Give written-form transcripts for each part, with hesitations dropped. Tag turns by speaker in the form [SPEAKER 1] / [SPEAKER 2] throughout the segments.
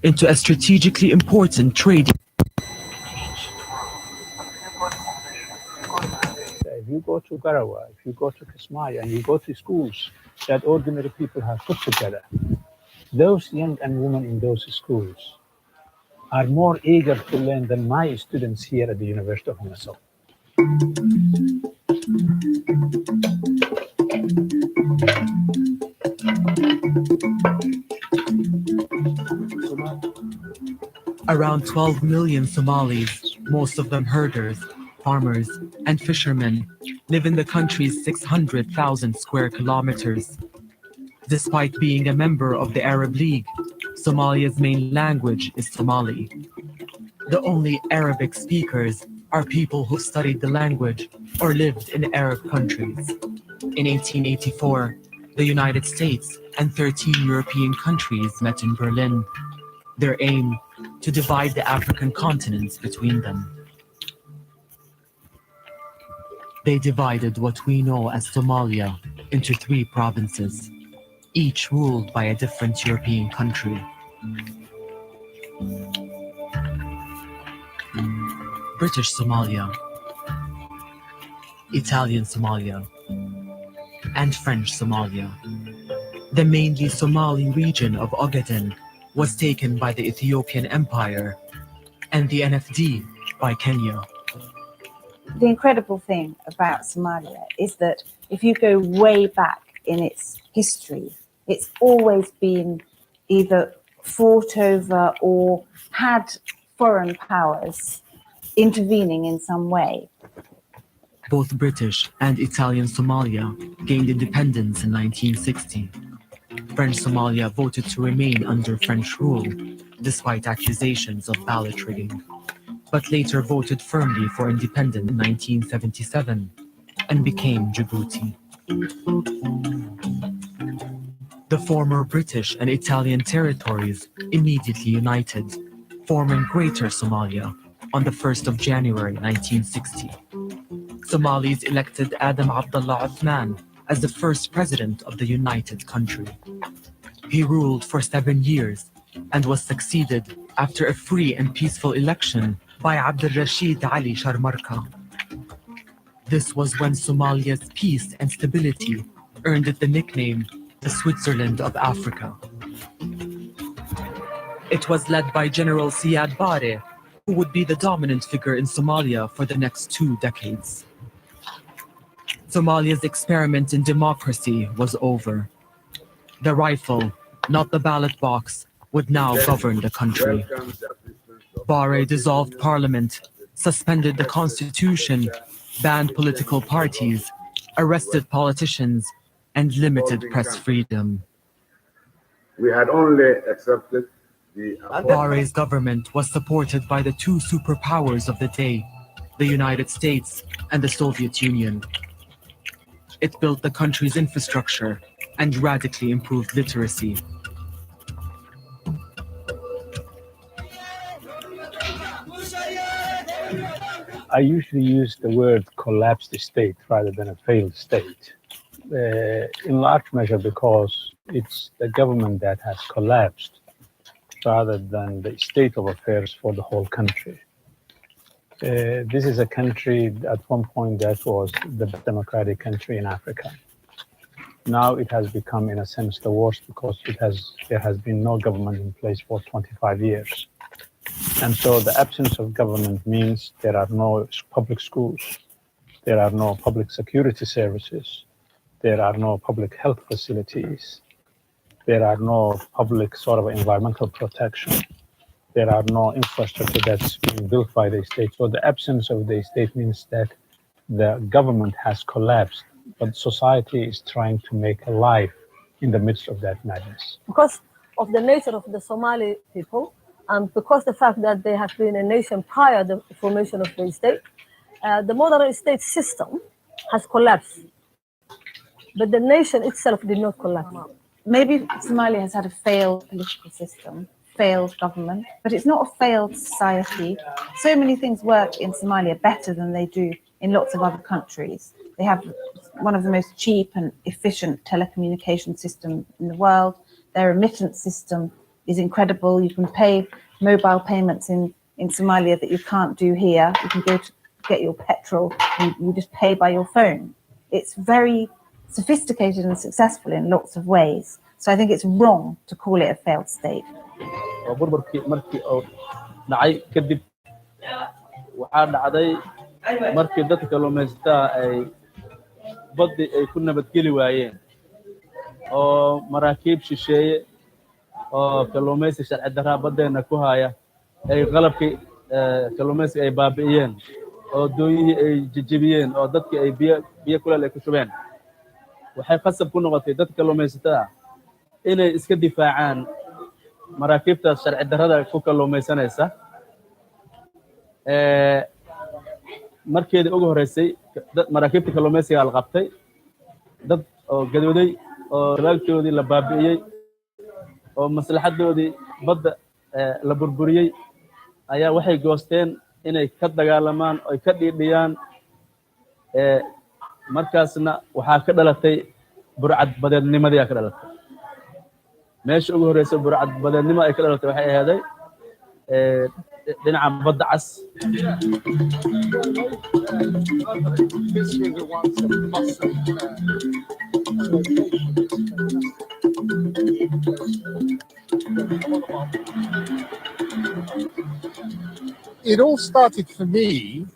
[SPEAKER 1] into a strategically important trading.
[SPEAKER 2] If you go to Garawa, if you go to Kismaya, and you go to schools that ordinary people have put together, those young and women in those schools are more eager to learn than my students here at the University of Minnesota.
[SPEAKER 1] Around 12 million Somalis, most of them herders, farmers, and fishermen, live in the country's 600,000 square kilometers. Despite being a member of the Arab League, Somalia's main language is Somali. The only Arabic speakers are people who studied the language or lived in Arab countries. In 1884, the United States and 13 European countries met in Berlin. Their aim, to divide the African continent between them. They divided what we know as Somalia into 3 provinces, each ruled by a different European country. British Somalia, Italian Somalia, and French Somalia. The mainly Somali region of Ogaden was taken by the Ethiopian Empire and the NFD by Kenya.
[SPEAKER 3] The incredible thing about Somalia is that if you go way back in its history, it's always been either fought over or had foreign powers intervening in some way.
[SPEAKER 1] Both British and Italian Somalia gained independence in 1960. French Somalia voted to remain under French rule, despite accusations of ballot rigging, but later voted firmly for independence in 1977 and became Djibouti. The former British and Italian territories immediately united, forming Greater Somalia on the 1st of January 1960. Somalis elected Adam Abdullah Othman as the first president of the united country. He ruled for 7 years and was succeeded after a free and peaceful election by Abdel Rashid Ali Sharmarka. This was when Somalia's peace and stability earned it the nickname the Switzerland of Africa. It was led by General Siad Barre, who would be the dominant figure in Somalia for the next 2 decades. Somalia's experiment in democracy was over. The rifle, not the ballot box, would now govern the country. Barre dissolved parliament, suspended the constitution, banned political parties, arrested politicians, and limited press freedom.
[SPEAKER 4] We had only accepted the...
[SPEAKER 1] Barre's government was supported by the 2 superpowers of the day, the United States and the Soviet Union. It built the country's infrastructure and radically improved literacy.
[SPEAKER 2] I usually use the word collapsed state rather than a failed state, in large measure because it's the government that has collapsed rather than the state of affairs for the whole country. This is a country at one point that was the democratic country in Africa. Now it has become, in a sense, the worst because there has been no government in place for 25 years. And so the absence of government means there are no public schools, there are no public security services, there are no public health facilities, there are no public sort of environmental protection, there are no infrastructure that's being built by the state. So the absence of the state means that the government has collapsed, but society is trying to make a life in the midst of that madness.
[SPEAKER 5] Because of the nature of the Somali people, and because the fact that they have been a nation prior to the formation of the state, the modern state system has collapsed. But the nation itself did not collapse.
[SPEAKER 3] Maybe Somalia has had a failed political system, failed government, but it's not a failed society. So many things work in Somalia better than they do in lots of other countries. They have one of the most cheap and efficient telecommunication systems in the world. Their remittance system is incredible. You can pay mobile payments in Somalia that you can't do here. You can go to get your petrol and you just pay by your phone. It's very sophisticated and successful in lots of ways. So I think it's wrong to call it a failed state.
[SPEAKER 6] burburkii markii oo dhacay kadib waxaa dhacday markii dadka kalluumaysatada ay baddi ay ku nabadgeli waayeen oo maraakiib shisheeye oo kalluumaysi sharci darraa baddeena ku haya ay qalabkii kalluumaysiga ay baabi'iyeen oo doonyihii ay jejebiyeen oo dadkii ay biyo kuleel ay ku shubeen waxay qasab ku noqotay dadka kalluumaysatada inay iska difaacaan maraakiibtaas sharci darrada ku kalluumaysanaysa markeedii ugu horeysay maraakiibta kalluumaysiga la qabtay dad oo gadooday oo laagtoodii la baabi'iyey oo maslaxadoodii badda la burburiyey ayaa waxay goosteen inay ka dagaalamaan oo ka dhiidhiyaan markaasna waxaa ka dhalatay burcad badeednimadii ka dhalatay meesha ugu horeysay burcad badeednimo ay ka dhalatay waxay ahaaday dhinaca badda cas
[SPEAKER 7] It all started for me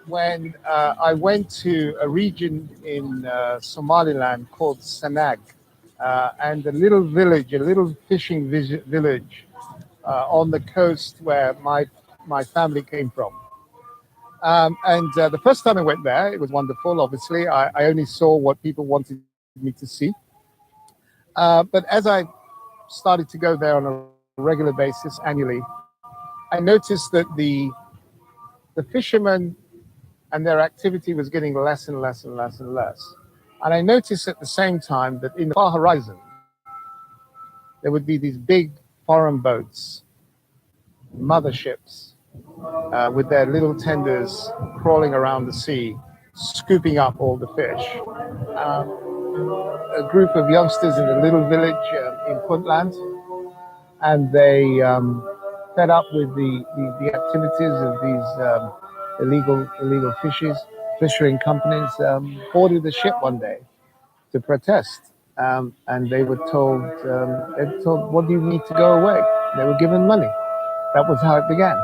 [SPEAKER 7] when I went to a region in Somaliland called Sanag, and a little village, a little fishing village on the coast where my family came from. And the first time I went there, it was wonderful. Obviously, I only saw what people wanted me to see. But as I started to go there on a regular basis annually, I noticed that the fishermen and their activity was getting less and less and less and less. And I noticed at the same time that in the far horizon, there would be these big foreign boats, motherships, with their little tenders crawling around the sea, scooping up all the fish. A group of youngsters in a little village in Puntland, and they fed up with the activities of these illegal fishing companies, boarded the ship one day to protest, and they were told, "What do you need to go away?" They were given money. That was how it began,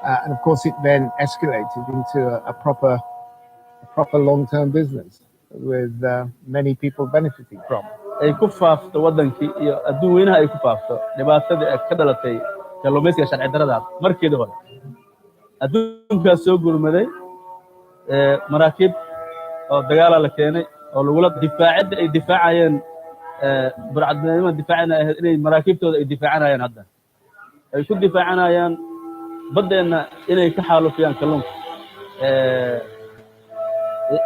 [SPEAKER 7] and of course, it then escalated into a proper long-term business with many people benefiting from.
[SPEAKER 6] ay ku faafto wadankii iyo adduun weynaha ay ku faafto dhibaatadii ay ka dhalatay kalluumaysiga sharci darrada markeedii hore adduunkaas soo gurmaday maraakiib oo dagaala la keenay oo lagula difaacida ay difaacayeen burcadnimada difaacina ahayd inay maraakiibtooda ay difaacanayaan hadda ay ku difaacanayaan baddeena inay ka xaalufiyaan kalluunka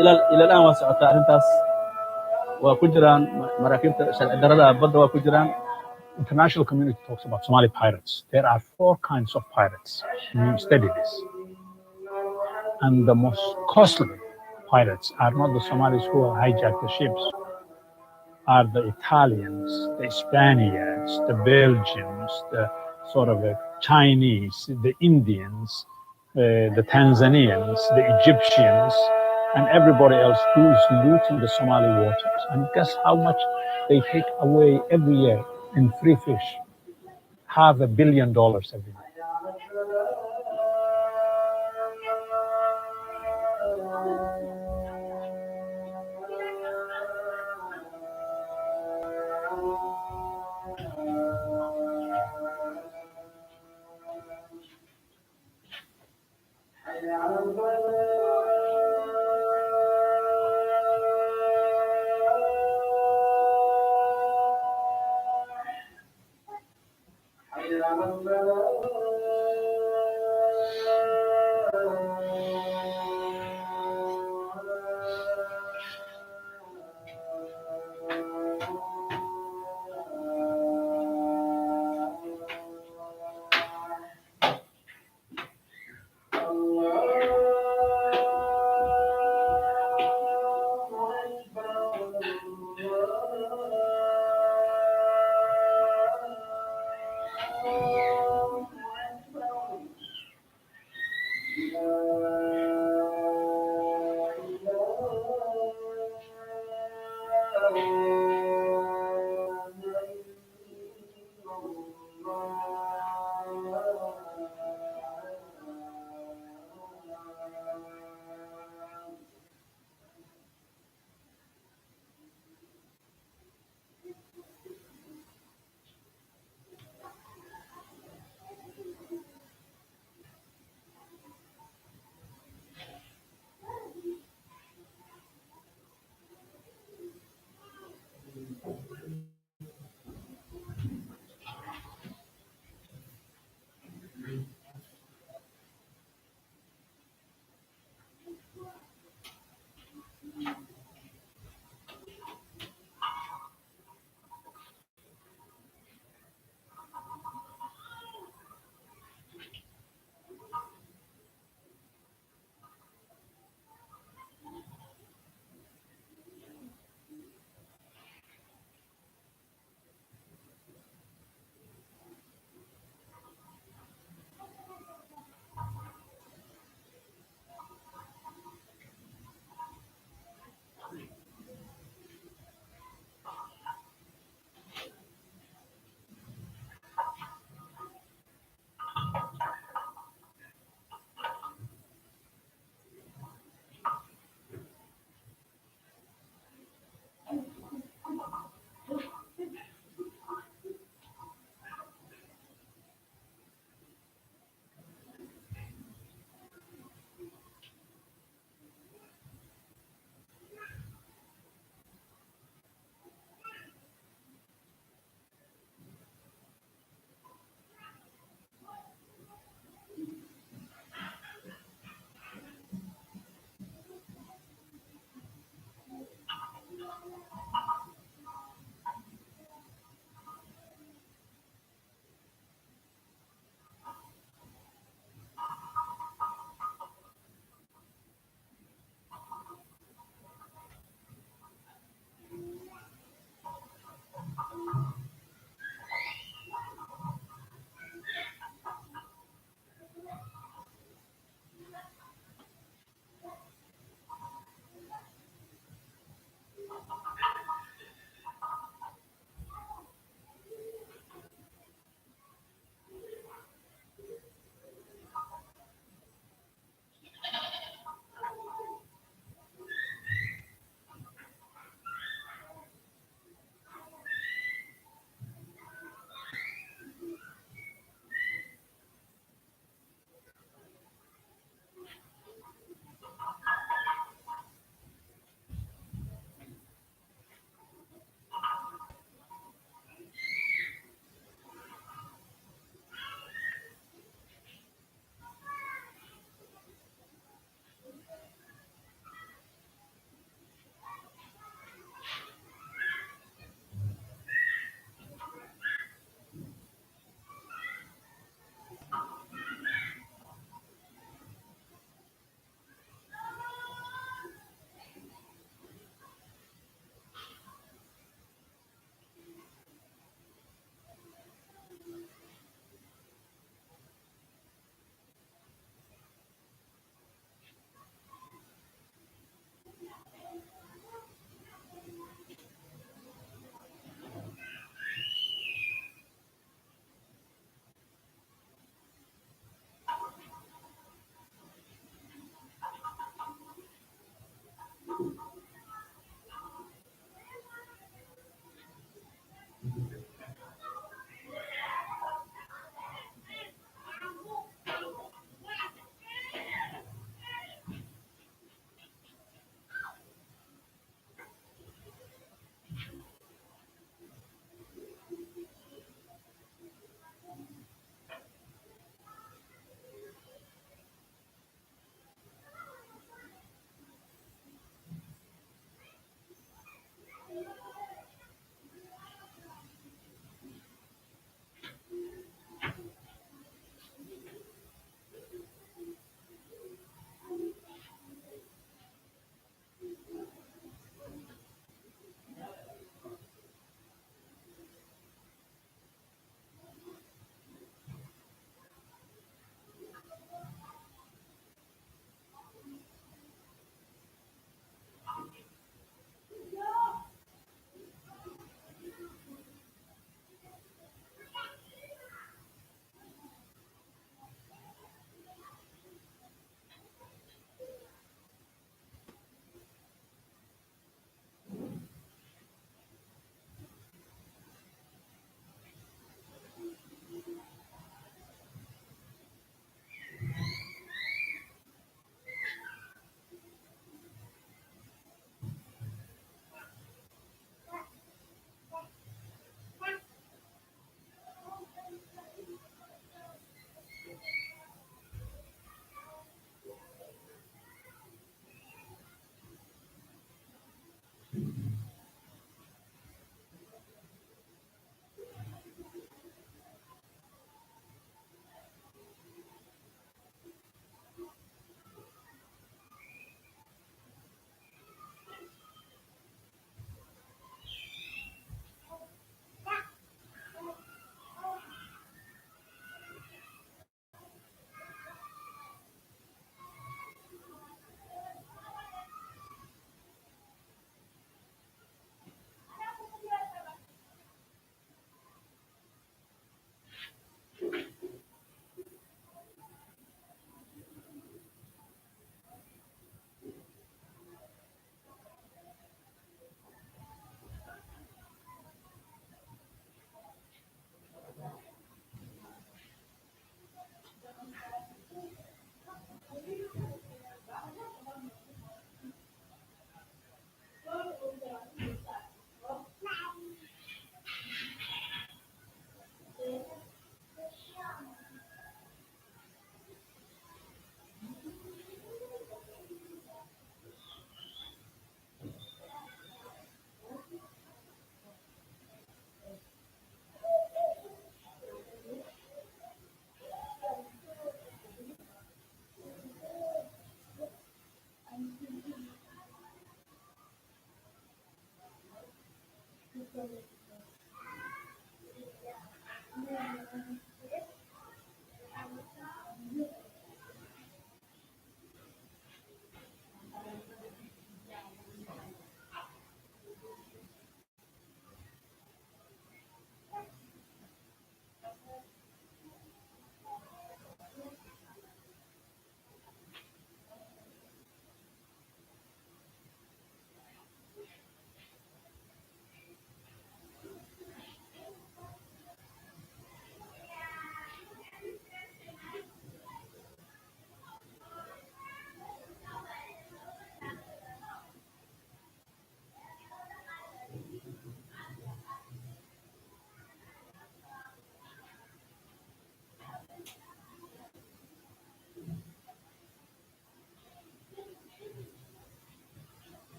[SPEAKER 6] ila الآن waa socotaa arrintaas waa ku jiraan maraakiibta sharci darrada badda waa ku jiraan.
[SPEAKER 2] International community talks about Somali pirates. There are 4 kinds of pirates. You study this. And the most costly pirates are not the Somalis who hijack the ships, are the Italians, the Spaniards, the Belgians, the sort of Chinese, the Indians, the Tanzanians, the Egyptians, and everybody else who is looting the Somali waters. And guess how much they take away every year in free fish? $500 million every year.